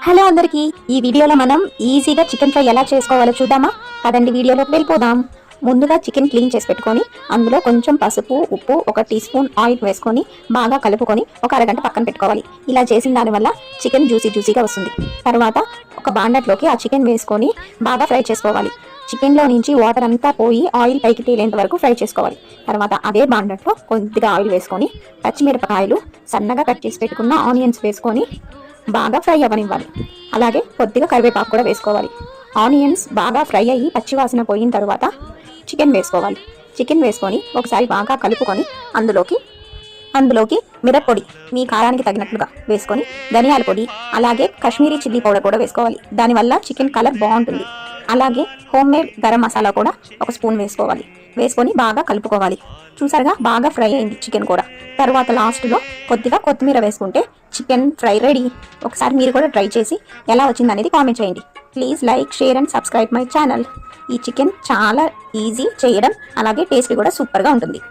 Hello అందరికీ, ఈ వీడియోలో మనం ఈజీగా చికెన్ ఫ్రై ఎలా చేసుకోవాలో చూద్దామా? పదండి వీడియోలోకి వెళ్ళిపోదాం. ముందుగా చికెన్ క్లీన్ చేసి పెట్టుకొని అందులో కొంచెం పసుపు, ఉప్పు, 1 టీ స్పూన్ ఆయిల్ వేసుకొని బాగా కలుపుకొని ఒక అరగంట పక్కన పెట్టుకోవాలి. ఇలా చేసిన దానివల్ల చికెన్ జ్యూసీగా వస్తుంది. తర్వాత ఒక బాండట్లోకి ఆ చికెన్ వేసుకొని బాగా ఫ్రై చేసుకోవాలి. చికెన్లో నుంచి వాటర్ అంతా పోయి ఆయిల్ పైకి తేలేంత వరకు ఫ్రై చేసుకోవాలి. తర్వాత అదే బాండట్లో కొద్దిగా ఆయిల్ వేసుకొని పచ్చిమిరపకాయలు, సన్నగా కట్ చేసి పెట్టుకున్న ఆనియన్స్ వేసుకొని బాగా ఫ్రై అవ్వనివ్వాలి. అలాగే కొద్దిగా కరివేపాకు కూడా వేసుకోవాలి. ఆనియన్స్ బాగా ఫ్రై అయ్యి పచ్చివాసన పోయిన తర్వాత చికెన్ వేసుకోవాలి. చికెన్ వేసుకొని ఒకసారి బాగా కలుపుకొని అందులోకి మిరప్పొడి మీ కారానికి తగినట్లుగా వేసుకొని, ధనియాల పొడి, అలాగే కాశ్మీరీ చిల్లీ పౌడర్ కూడా వేసుకోవాలి. దానివల్ల చికెన్ కలర్ బాగుంటుంది. అలాగే హోమ్మేడ్ గరం మసాలా కూడా 1 స్పూన్ వేసుకోవాలి. వేసుకొని బాగా కలుపుకోవాలి. చూసారుగా బాగా ఫ్రై అయింది చికెన్ కూడా. తర్వాత లాస్ట్లో కొద్దిగా కొత్తిమీర వేసుకుంటే చికెన్ ఫ్రై రెడీ. ఒకసారి మీరు కూడా ట్రై చేసి ఎలా వచ్చిందనేది కామెంట్ చేయండి. Please like, share and subscribe my channel. ఈ చికెన్ చాలా ఈజీ చేయడం, అలాగే టేస్ట్ కూడా సూపర్గా ఉంటుంది.